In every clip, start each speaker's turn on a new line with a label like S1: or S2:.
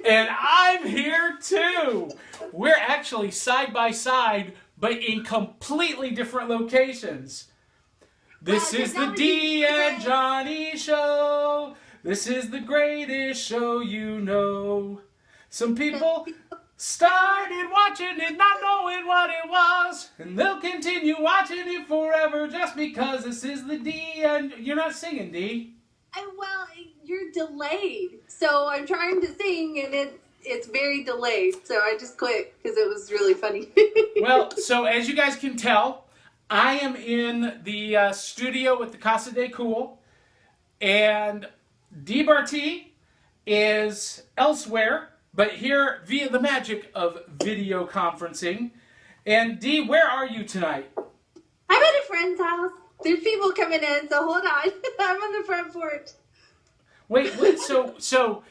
S1: And I'm here too. We're actually side by side, but in completely different locations. This is the Dee and Johnny show. This is the greatest show you know. Some people started watching it not knowing what it was, and they'll continue watching it forever just because this is the Dee and... You're not singing, Dee.
S2: Well, you're delayed. So I'm trying to sing, and it's very delayed. So I just quit because it was really funny.
S1: Well, so as you guys can tell, I am in the studio with the Casa de Cool, and Dee Barty is elsewhere, but here via the magic of video conferencing. And Dee, where are you tonight?
S2: I'm at a friend's house. There's people coming in, so hold on. I'm on the front porch.
S1: Wait, so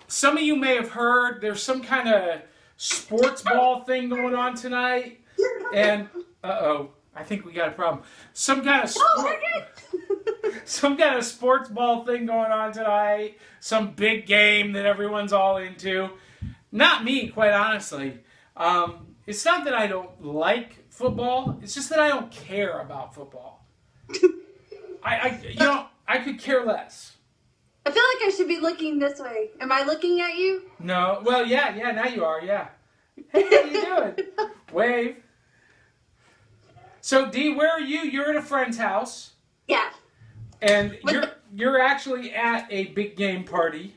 S1: some of you may have heard there's some kind of sports ball thing going on tonight, and uh-oh, I think we got a problem. Some kind of sports ball thing going on tonight. Some big game that everyone's all into. Not me, quite honestly. It's not that I don't like football. It's just that I don't care about football. I could care less.
S2: I feel like I should be looking this way. Am I looking at you?
S1: No. Well, yeah. Now you are. Yeah. Hey, how you doing? Wave. So, Dee, where are you? You're at a friend's house.
S2: Yeah.
S1: And you're actually at a big game party.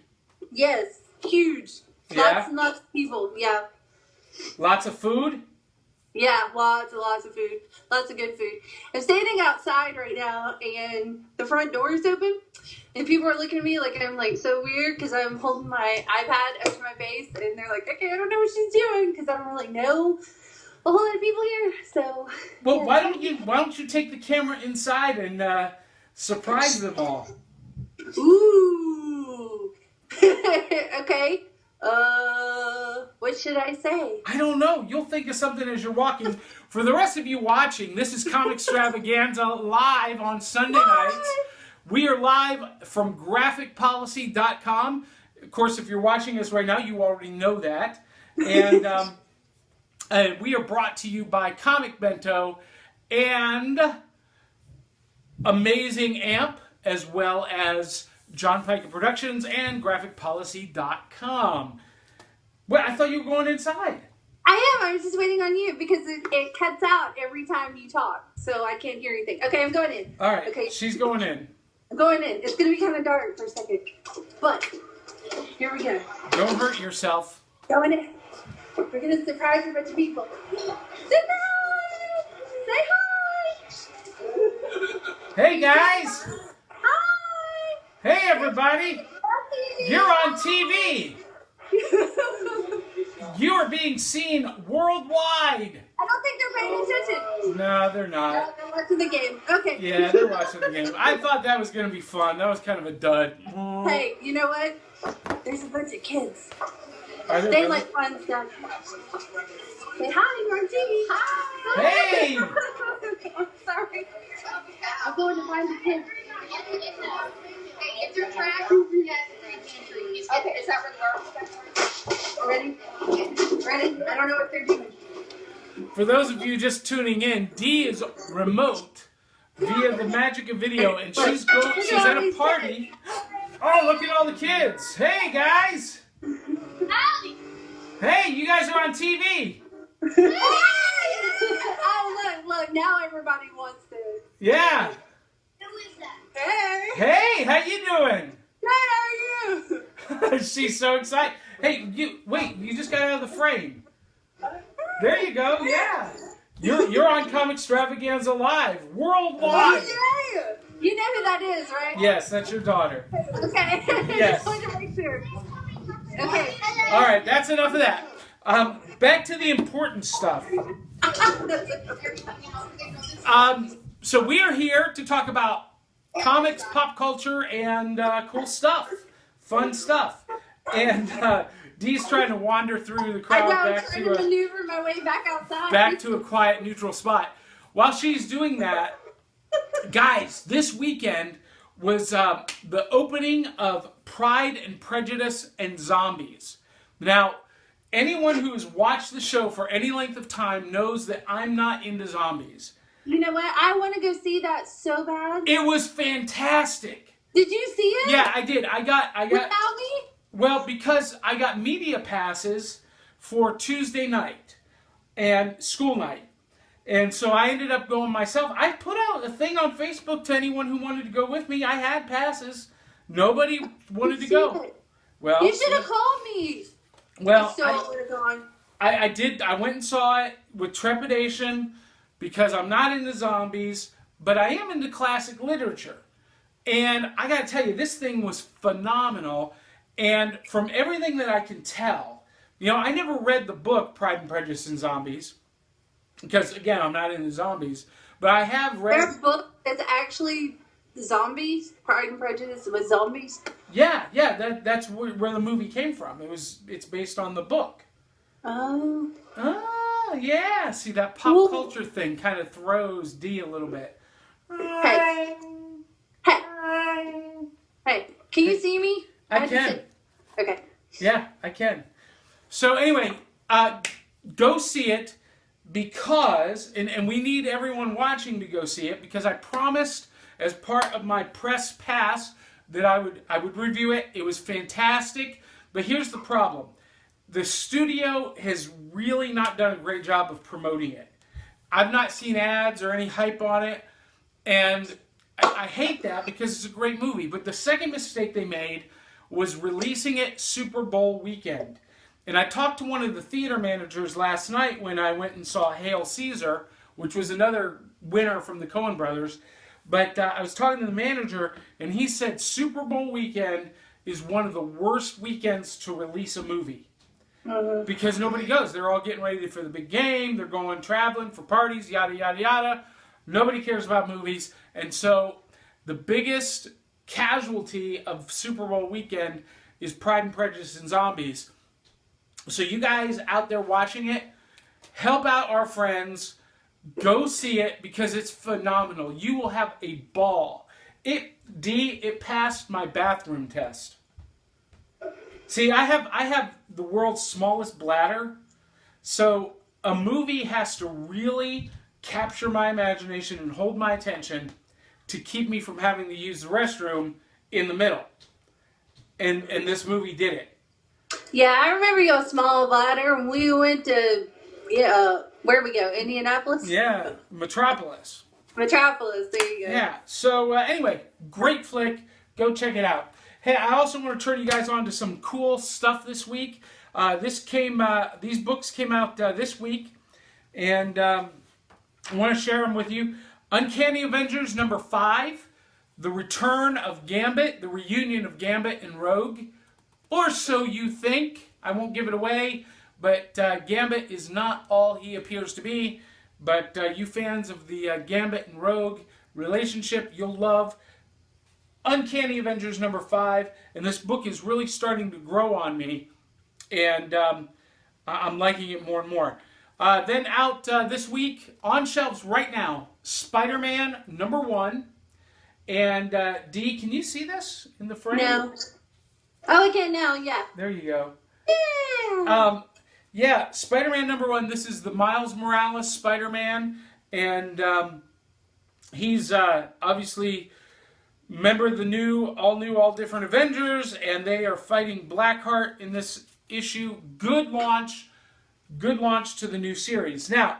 S2: Yes. Huge.
S1: Yeah.
S2: Lots and lots of people. Yeah.
S1: Lots of food?
S2: Yeah, lots of food. Lots of good food. I'm standing outside right now, and the front door is open, and people are looking at me like I'm like so weird because I'm holding my iPad up to my face, and they're like, okay, I don't know what she's doing because I don't really know a whole lot of people here. So,
S1: well,
S2: yeah.
S1: why don't you take the camera inside and surprise them all?
S2: Ooh. Okay. What should I say?
S1: I don't know. You'll think of something as you're walking. For the rest of you watching, this is Comixstravaganza live on Sunday nights. We are live from graphicpolicy.com. Of course, if you're watching us right now, you already know that. And we are brought to you by Comic Bento and Amazing Amp, as well as John Piker Productions and graphicpolicy.com. Well, I thought you were going inside.
S2: I am. I was just waiting on you because it cuts out every time you talk, so I can't hear anything. Okay, I'm going in.
S1: All right.
S2: Okay.
S1: She's going in.
S2: I'm going in. It's going to be kind of dark for a second, but here we go.
S1: Don't hurt yourself.
S2: Going in. We're going to surprise a bunch of people. Surprise! Say hi!
S1: Hey, guys.
S2: Hi!
S1: Hey, everybody. You're on TV. You are being seen worldwide.
S2: I don't think they're paying attention.
S1: No, they're not.
S2: No, they're watching the game. Okay.
S1: Yeah, they're watching the game. I thought that was going to be fun. That was kind of a dud.
S2: Hey, you know what? There's a bunch of kids.
S1: Are there
S2: They
S1: really?
S2: like fun stuff. Say hi, you're on TV. Hi.
S1: Hey!
S2: I'm sorry. I'm going to find the kids.
S3: It's your track. Okay, is that
S2: Ready? Ready? I don't know what they're doing.
S1: For those of you just tuning in, Dee is remote via the magic of video, and she's at a party. Oh, look at all the kids. Hey, guys.
S3: Howdy.
S1: Hey, you guys are on TV.
S2: Oh, look. Now everybody wants to.
S1: Yeah.
S3: Who is that?
S2: Hey.
S1: Hey, how you doing?
S2: Hey, how are you?
S1: She's so excited. Hey, you just got out of the frame. There you go, yeah. You're on Comixstravaganza Live, worldwide.
S2: Oh, yeah. You know who that is, right?
S1: Yes, that's your daughter.
S2: Okay.
S1: Yes.
S2: Just wanted to make sure. Okay.
S1: All right, that's enough of that. Back to the important stuff. So we are here to talk about comics, pop culture, and cool stuff, fun stuff. And Dee's trying to wander through the crowd
S2: trying to maneuver my way back outside.
S1: back to a quiet, neutral spot. While she's doing that, guys, this weekend was the opening of Pride and Prejudice and Zombies. Now, anyone who has watched the show for any length of time knows that I'm not into zombies.
S2: You know what? I want to go see that so bad.
S1: It was fantastic.
S2: Did you see it?
S1: Yeah, I did. I got
S2: Without me?
S1: Well, because I got media passes for Tuesday night and school night. And so I ended up going myself. I put out a thing on Facebook to anyone who wanted to go with me. I had passes. Nobody wanted to go. Well,
S2: you should have called me.
S1: Well,
S2: I would have gone.
S1: I did. I went and saw it with trepidation because I'm not into zombies, but I am into classic literature. And I got to tell you, this thing was phenomenal. And from everything that I can tell, I never read the book Pride and Prejudice and Zombies because, again, I'm not into zombies. But I have read...
S2: There's a book that's actually zombies, Pride and Prejudice with zombies.
S1: Yeah, that's where the movie came from. It's based on the book.
S2: Oh.
S1: Oh, yeah. See, that pop culture thing kind of throws Dee a little bit.
S2: Hey. Hey, can you see me?
S1: I can.
S2: Okay.
S1: Yeah, I can. So anyway, go see it because, and we need everyone watching to go see it because I promised as part of my press pass that I would review it. It was fantastic, but here's the problem. The studio has really not done a great job of promoting it. I've not seen ads or any hype on it, and I hate that because it's a great movie. But the second mistake they made was releasing it Super Bowl weekend. And I talked to one of the theater managers last night when I went and saw Hail Caesar, which was another winner from the Coen brothers. But I was talking to the manager, and he said Super Bowl weekend is one of the worst weekends to release a movie. Because nobody goes. They're all getting ready for the big game. They're going traveling for parties, yada, yada, yada. Nobody cares about movies. And so the biggest casualty of Super Bowl weekend is Pride and Prejudice and Zombies. So you guys out there watching it, help out our friends. Go see it because it's phenomenal. You will have a ball. It passed my bathroom test. See, I have the world's smallest bladder, so a movie has to really capture my imagination and hold my attention to keep me from having to use the restroom in the middle. And this movie did it.
S2: Yeah, I remember your small bladder, and we went to where we go? Indianapolis?
S1: Yeah, Metropolis.
S2: Metropolis, there you go.
S1: Yeah, so anyway, great flick. Go check it out. Hey, I also want to turn you guys on to some cool stuff this week. These books came out this week, and I want to share them with you. Uncanny Avengers number 5, The Return of Gambit, the reunion of Gambit and Rogue, or so you think. I won't give it away, but Gambit is not all he appears to be. But you fans of the Gambit and Rogue relationship, you'll love Uncanny Avengers number 5, and this book is really starting to grow on me, and I'm liking it more and more. Then out this week, on shelves right now, Spider-Man number 1, and Dee, can you see this in the frame?
S2: No. Oh, I can now, yeah.
S1: There you go.
S2: Yeah.
S1: Yeah, Spider-Man number 1, this is the Miles Morales Spider-Man, and he's obviously member of the all different Avengers, and they are fighting Blackheart in this issue. Good launch to the new series. Now,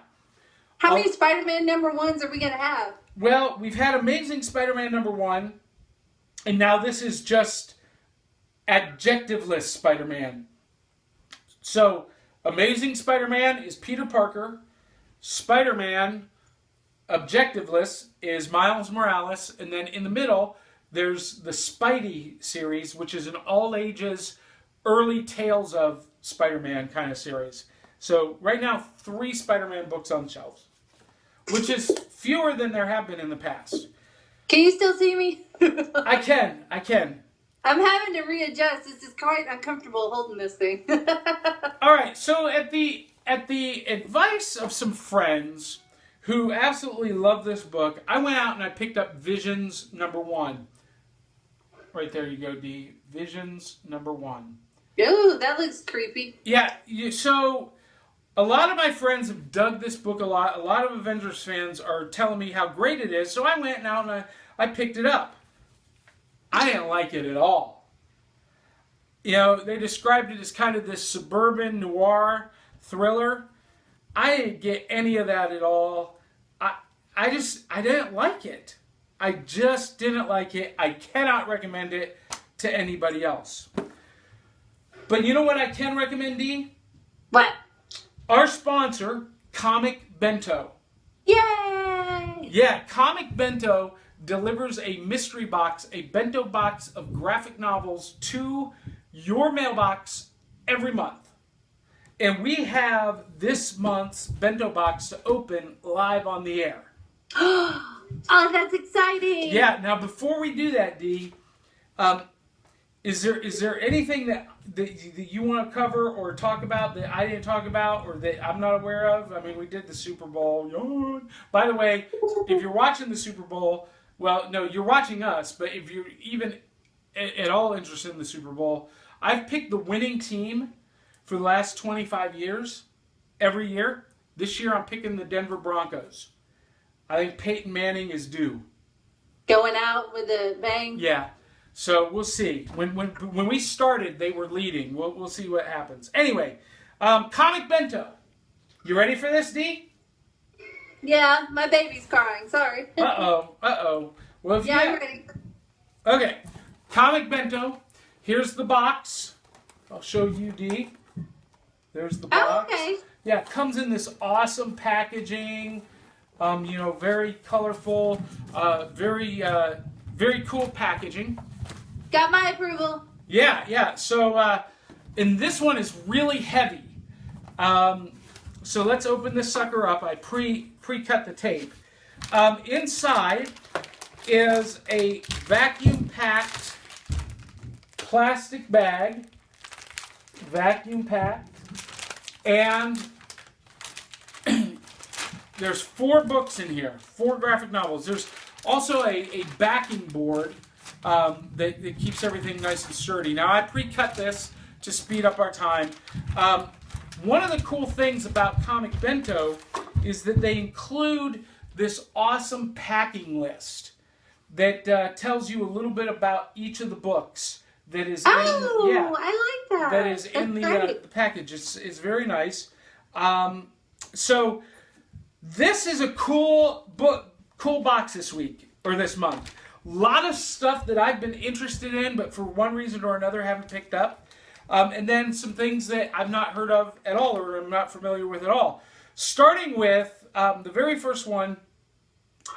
S2: how many Spider-Man number 1s are we going to have?
S1: Well, we've had Amazing Spider-Man number 1, and now this is just adjectiveless Spider-Man. So, Amazing Spider-Man is Peter Parker. Spider-Man, objectiveless, is Miles Morales. And then in the middle, there's the Spidey series, which is an all-ages, early Tales of Spider-Man kind of series. So right now, 3 Spider-Man books on shelves, which is fewer than there have been in the past.
S2: Can you still see me?
S1: I can.
S2: I'm having to readjust. This is quite uncomfortable holding this thing.
S1: All right, so at the advice of some friends who absolutely love this book, I went out and I picked up Visions number 1. Right there you go, Dee. Visions number 1.
S2: Ooh, that looks creepy.
S1: Yeah, so a lot of my friends have dug this book a lot. A lot of Avengers fans are telling me how great it is, so I went out and I picked it up. I didn't like it at all. You know, they described it as kind of this suburban noir thriller. I didn't get any of that at all. I didn't like it. I just didn't like it. I cannot recommend it to anybody else. But you know what I can recommend, Dee?
S2: What?
S1: Our sponsor, Comic Bento.
S2: Yay!
S1: Yeah, Comic Bento delivers a mystery box, a bento box of graphic novels to your mailbox every month. And we have this month's bento box to open live on the air.
S2: Oh, that's exciting!
S1: Yeah, now before we do that, Dee, is there anything that you want to cover or talk about that I didn't talk about or that I'm not aware of? I mean, we did the Super Bowl. Yawn. By the way, if you're watching the Super Bowl, well, no, you're watching us, but if you're even at all interested in the Super Bowl, I've picked the winning team for the last 25 years, every year. This year I'm picking the Denver Broncos. I think Peyton Manning is due.
S2: Going out with a bang.
S1: Yeah. So we'll see. When we started, they were leading. We'll see what happens. Anyway, Comic Bento. You ready for this, Dee?
S2: Yeah, my baby's crying. Sorry.
S1: Uh-oh. Well, if
S2: I'm ready.
S1: Okay. Comic Bento. Here's the box. I'll show you, Dee. There's the box.
S2: Oh, okay.
S1: Yeah, it comes in this awesome packaging. Very colorful, very cool packaging.
S2: Got my approval.
S1: Yeah. So, and this one is really heavy. So let's open this sucker up. I pre-cut the tape. Inside is a vacuum-packed plastic bag. Vacuum-packed. And there's 4 books in here, 4 graphic novels. There's also a backing board that keeps everything nice and sturdy. Now, I pre-cut this to speed up our time. One of the cool things about Comic Bento is that they include this awesome packing list that tells you a little bit about each of the books that is
S2: I like that.
S1: That is in the package. It's very nice. So this is a cool box this week, or this month. A lot of stuff that I've been interested in, but for one reason or another haven't picked up. And then some things that I've not heard of at all, or I'm not familiar with at all. Starting with, the very first one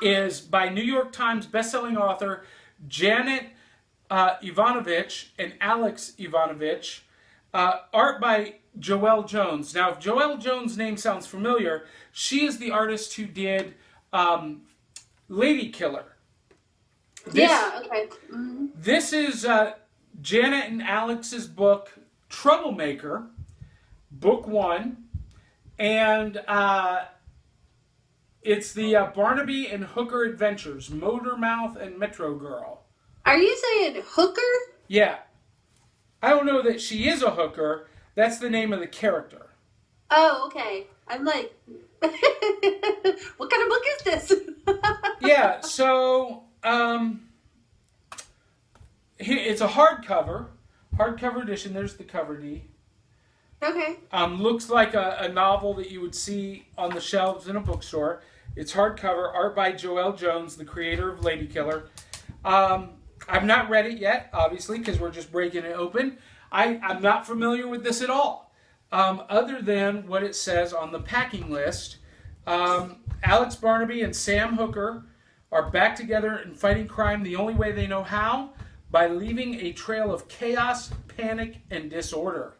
S1: is by New York Times bestselling author Janet Ivanovich and Alex Ivanovich. Art by Joelle Jones. Now, if Joelle Jones' name sounds familiar, she is the artist who did Lady Killer. Okay. Mm-hmm. This is Janet and Alex's book, Troublemaker, book 1. And it's the Barnaby and Hooker Adventures, Motormouth and Metro Girl.
S2: Are you saying hooker?
S1: Yeah. I don't know that she is a hooker. That's the name of the character.
S2: Oh, okay. I'm like, what kind of book is this?
S1: Yeah, so it's a hardcover edition. There's the cover, Dee.
S2: Okay.
S1: Looks like a novel that you would see on the shelves in a bookstore. It's hardcover, art by Joelle Jones, the creator of Lady Killer. I've not read it yet, obviously, because we're just breaking it open. I'm not familiar with this at all, other than what it says on the packing list. Alex Barnaby and Sam Hooker are back together and fighting crime the only way they know how, by leaving a trail of chaos, panic, and disorder.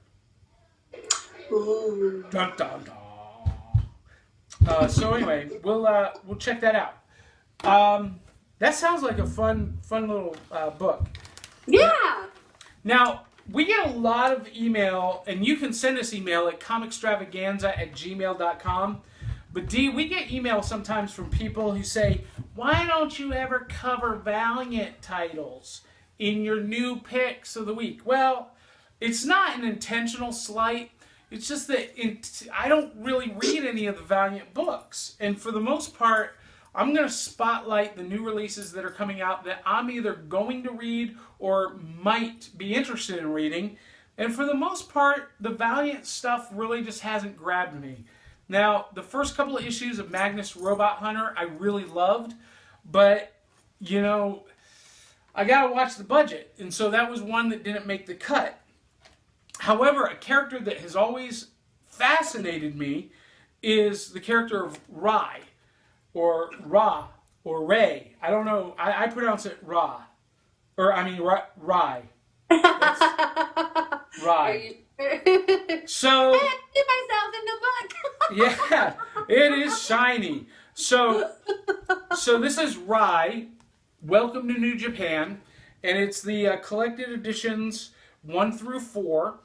S2: Ooh.
S1: Dun, dun, dun. So anyway, we'll check that out. That sounds like a fun little book.
S2: Yeah.
S1: Now, we get a lot of email, and you can send us email at comicstravaganza@gmail.com. But Dee, we get email sometimes from people who say, why don't you ever cover Valiant titles in your new picks of the week? Well, it's not an intentional slight. It's just that I don't really read any of the Valiant books. And for the most part, I'm going to spotlight the new releases that are coming out that I'm either going to read or might be interested in reading. And for the most part, the Valiant stuff really just hasn't grabbed me. Now, the first couple of issues of Magnus Robot Hunter I really loved, but, you know, I got to watch the budget. And so that was one that didn't make the cut. However, a character that has always fascinated me is the character of Rai, or Ra, or Ray. I don't know. I pronounce it Ra. Or, I mean, Rai. Rai. So,
S2: I see myself in the book.
S1: yeah, it is shiny. So this is Rai, Welcome to New Japan, and it's the collected editions 1 through 4.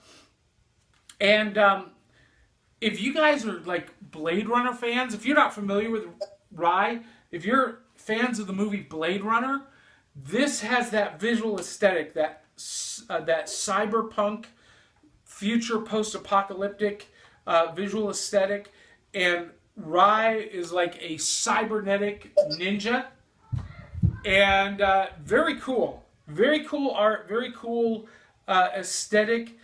S1: And if you guys are like Blade Runner fans, if you're not familiar with Rai, if you're fans of the movie Blade Runner, this has that visual aesthetic, that cyberpunk, future post-apocalyptic visual aesthetic, and Rai is like a cybernetic ninja, and very cool art, very cool aesthetic.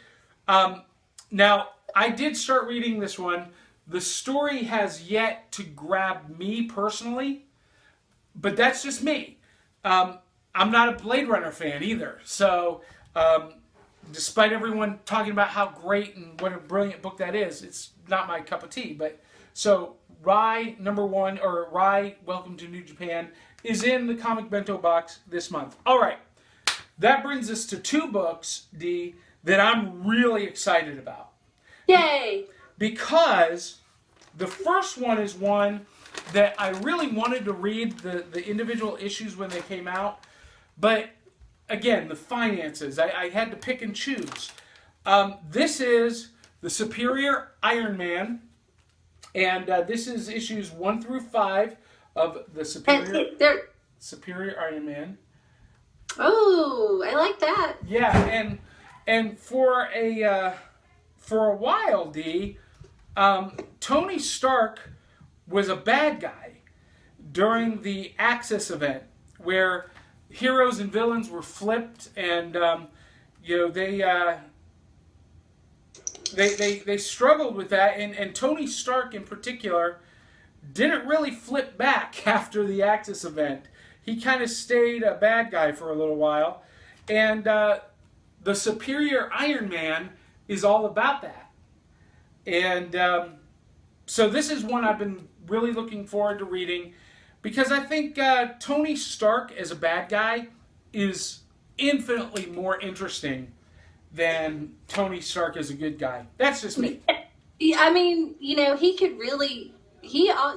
S1: Now, I did start reading this one. The story has yet to grab me personally, but that's just me. I'm not a Blade Runner fan either. So, despite everyone talking about how great and what a brilliant book that is, it's not my cup of tea. But so, Rai #1, or Rai Welcome to New Japan, is in the Comic Bento Box this month. All right, that brings us to 2 books, Dee, that I'm really excited about.
S2: Yay!
S1: Because the first one is one that I really wanted to read the individual issues when they came out. But, again, the finances. I had to pick and choose. This is The Superior Iron Man. And this is issues 1 through 5 of The Superior Iron Man.
S2: Oh, I like that.
S1: Yeah, and for a while, Dee, Tony Stark was a bad guy during the Axis event, where heroes and villains were flipped, and you know, they struggled with that, and Tony Stark in particular didn't really flip back after the Axis event. He kind of stayed a bad guy for a little while, and the Superior Iron Man is all about that. And so this is one I've been really looking forward to reading, because I think Tony Stark as a bad guy is infinitely more interesting than Tony Stark as a good guy. That's just me.
S2: I mean, you know, he could really,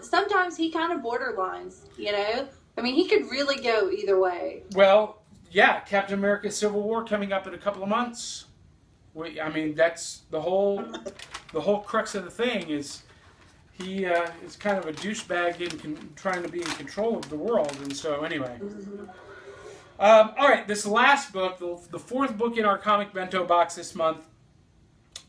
S2: sometimes he kind of borderlines, you know? I mean, he could really go either way.
S1: Well, yeah, Captain America Civil War coming up in a couple of months. I mean, that's the whole crux of the thing is he is kind of a douchebag trying to be in control of the world. And so, anyway. All right, this last book, the 4th book in our Comic Bento Box this month,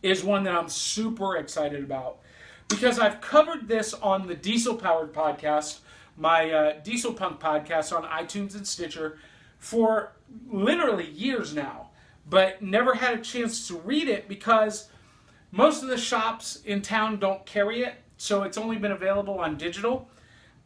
S1: is one that I'm super excited about, because I've covered this on the Diesel Powered podcast, my Diesel Punk podcast on iTunes and Stitcher, for literally years now, but never had a chance to read it because most of the shops in town don't carry it, so it's only been available on digital.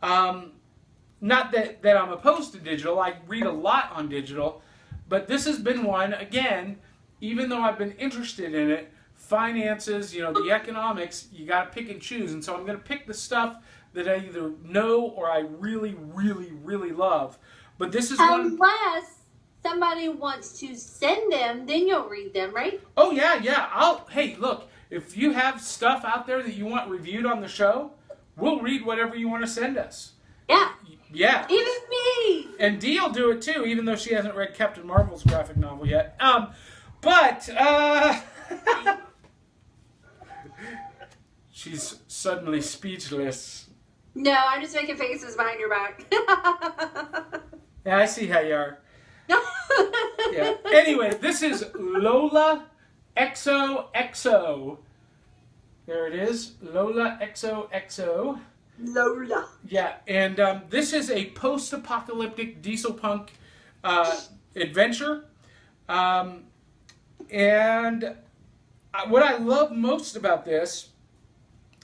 S1: Not that I'm opposed to digital. I read a lot on digital, but this has been one, again, even though I've been interested in it, finances, you know, the economics, you got to pick and choose. And so I'm going to pick the stuff that I either know or I really, really, really love. But this is one...
S2: Unless somebody wants to send them, then you'll read them, right?
S1: Oh, yeah. Hey, look, if you have stuff out there that you want reviewed on the show, we'll read whatever you want to send us.
S2: Yeah.
S1: Yeah.
S2: Even me.
S1: And Dee will do it too, even though she hasn't read Captain Marvel's graphic novel yet. But she's suddenly speechless.
S2: No, I'm just making faces behind your back.
S1: Yeah, I see how you are. Yeah. Anyway, this is Lola XOXO. There it is, Lola XOXO.
S2: Lola.
S1: Yeah, and this is a post-apocalyptic diesel punk adventure. And what I love most about this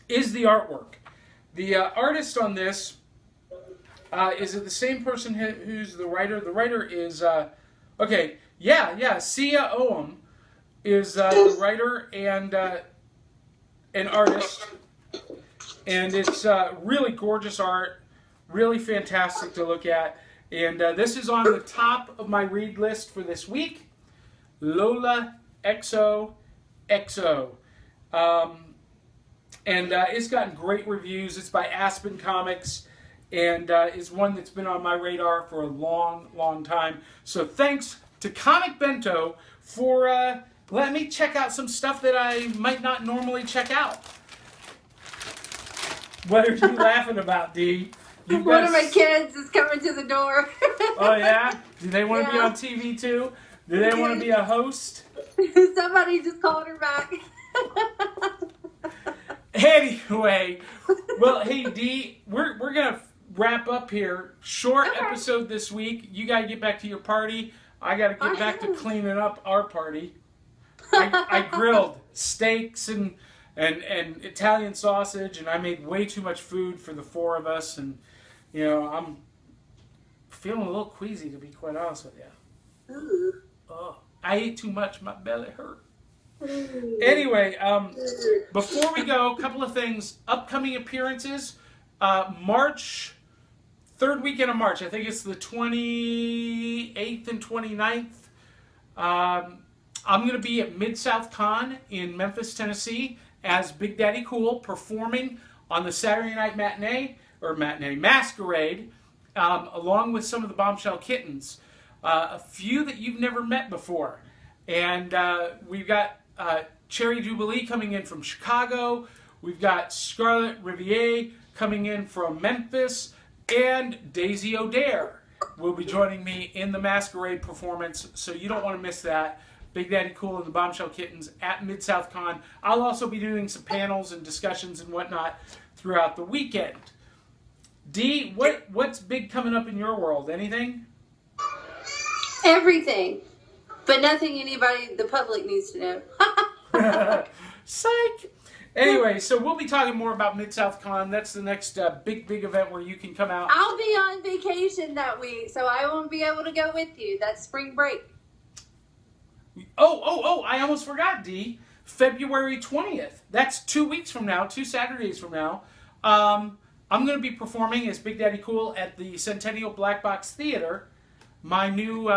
S1: is the artwork. The artist on this is it the same person who's the writer? The writer is Sia Oum is the writer and an artist, and it's really gorgeous art, really fantastic to look at. And this is on the top of my read list for this week. Lola XOXO. And it's gotten great reviews. It's by Aspen Comics, and is one that's been on my radar for a long, long time. So thanks to Comic Bento for letting me check out some stuff that I might not normally check out. What are you laughing about, Dee?
S2: One of my kids is coming to the door.
S1: Oh, yeah? Do they want to be on TV, too? Do they want to be a host?
S2: Somebody just called her back.
S1: Anyway, well, hey, Dee, we're going to wrap up here. Short episode this week. You got to get back to your party. I got to get back to cleaning up our party. I grilled steaks and Italian sausage, and I made way too much food for the four of us, and you know, I'm feeling a little queasy, to be quite honest with you.
S2: Ooh.
S1: Oh, I ate too much, my belly hurt.
S2: Ooh.
S1: Anyway, before we go, a couple of things. Upcoming appearances, March, third weekend of March, I think it's the 28th and 29th. I'm going to be at Mid-South Con in Memphis, Tennessee, as Big Daddy Cool, performing on the Saturday Night Masquerade, along with some of the Bombshell Kittens. A few that you've never met before. And we've got Cherry Jubilee coming in from Chicago. We've got Scarlett Riviere coming in from Memphis. And Daisy O'Dare will be joining me in the Masquerade performance, so you don't want to miss that. Big Daddy Cool and the Bombshell Kittens at Mid-South Con. I'll also be doing some panels and discussions and whatnot throughout the weekend. Dee, what's big coming up in your world? Anything?
S2: Everything. But nothing the public needs to know.
S1: Psych! Anyway, so we'll be talking more about Mid-South Con. That's the next big event where you can come out.
S2: I'll be on vacation that week, so I won't be able to go with you. That's spring break.
S1: Oh, I almost forgot, Dee. February 20th. That's 2 weeks from now, 2 Saturdays from now. I'm going to be performing as Big Daddy Cool at the Centennial Black Box Theater. My new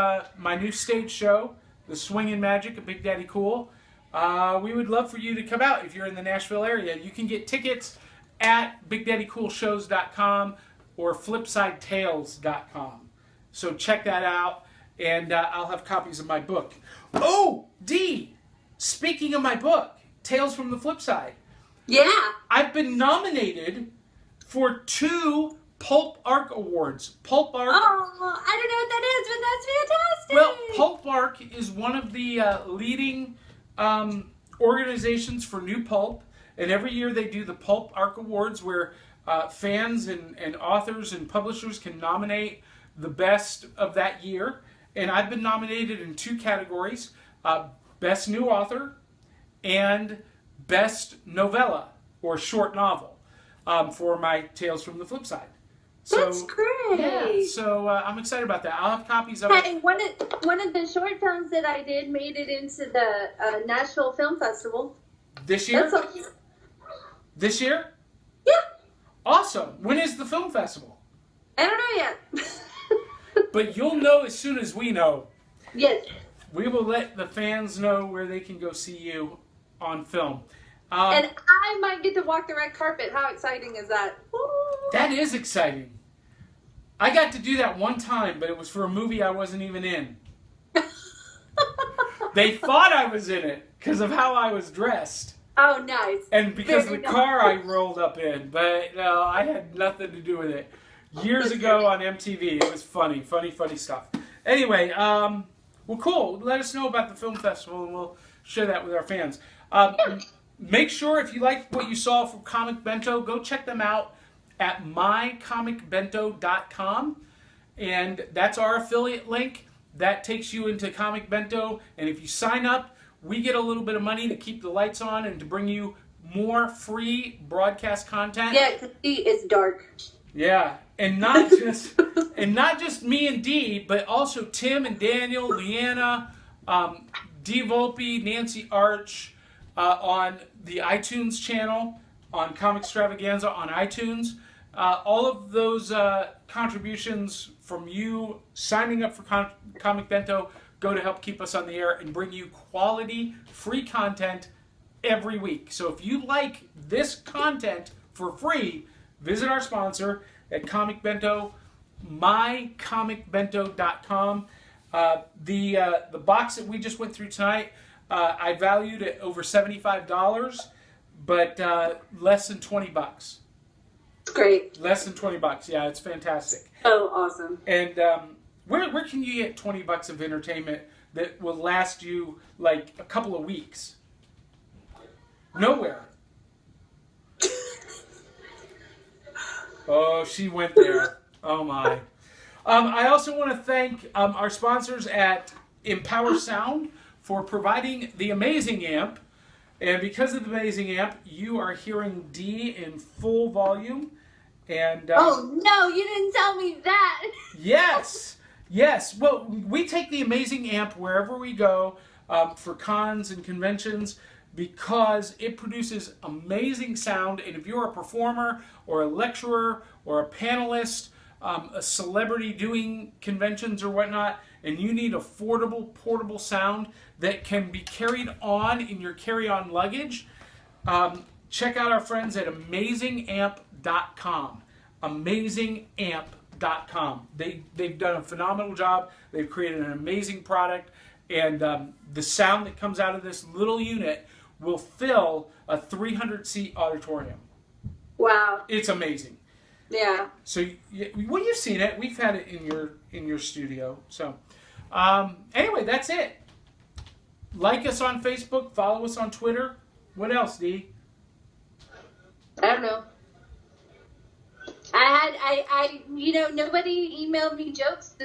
S1: stage show, The Swingin' Magic of Big Daddy Cool. We would love for you to come out if you're in the Nashville area. You can get tickets at BigDaddyCoolShows.com or FlipsideTales.com. So check that out, and I'll have copies of my book. Oh, Dee! Speaking of my book, Tales from the Flip Side.
S2: Yeah.
S1: I've been nominated for 2 Pulp Arc Awards. Pulp Arc.
S2: Oh, I don't know what that is, but that's fantastic.
S1: Well, Pulp Arc is one of the leading organizations for new pulp, and every year they do the Pulp Arc Awards, where fans and authors and publishers can nominate the best of that year. And I've been nominated in 2 categories, Best New Author and Best Novella or Short Novel for my Tales from the Flip Side.
S2: That's great.
S1: Yeah, so I'm excited about that. I'll have copies of it.
S2: Hey, one of the short films that I did made it into the Nashville Film Festival.
S1: This year? This year?
S2: Yeah.
S1: Awesome. When is the film festival?
S2: I don't know yet.
S1: But you'll know as soon as we know.
S2: Yes.
S1: We will let the fans know where they can go see you on film.
S2: And I might get to walk the red carpet. How exciting is that? Woo.
S1: That is exciting. I got to do that one time, but it was for a movie I wasn't even in. They thought I was in it because of how I was dressed.
S2: Oh, nice.
S1: And because
S2: Very
S1: of the car I rolled up in. But no, I had nothing to do with it. Years ago on MTV. It was funny stuff. Anyway, well, cool. Let us know about the film festival, and we'll share that with our fans. Make sure if you like what you saw from Comic Bento, go check them out at mycomicbento.com. And that's our affiliate link. That takes you into Comic Bento. And if you sign up, we get a little bit of money to keep the lights on and to bring you more free broadcast content.
S2: Yeah, because it's dark.
S1: Yeah, and not just me and Dee, but also Tim and Daniel, Leanna, Dee Volpe, Nancy Arch on the iTunes channel, on Comixstravaganza on iTunes. All of those contributions from you signing up for Comic Bento go to help keep us on the air and bring you quality, free content every week. So if you like this content for free, visit our sponsor at Comic Bento, mycomicbento.com. The box that we just went through tonight, I valued at over $75, but less than $20.
S2: Great.
S1: Less than $20. Yeah, it's fantastic.
S2: Oh, awesome.
S1: And where can you get $20 of entertainment that will last you like a couple of weeks? Nowhere. Oh, she went there. Oh my. I also want to thank our sponsors at Empower Sound for providing the amazing amp. And because of the amazing amp, you are hearing Dee in full volume. And
S2: oh no, you didn't tell me that.
S1: Yes. Yes. Well, we take the amazing amp wherever we go for cons and conventions, because it produces amazing sound. And if you're a performer or a lecturer or a panelist, a celebrity doing conventions or whatnot, and you need affordable portable sound that can be carried on in your carry-on luggage, check out our friends at amazingamp.com. amazingamp.com. They've done a phenomenal job. They've created an amazing product, and the sound that comes out of this little unit will fill a 300-seat auditorium.
S2: Wow.
S1: It's amazing.
S2: Yeah.
S1: So, well, you've seen it. We've had it in your studio. So, anyway, that's it. Like us on Facebook. Follow us on Twitter. What else, Dee?
S2: I don't know. Nobody emailed me jokes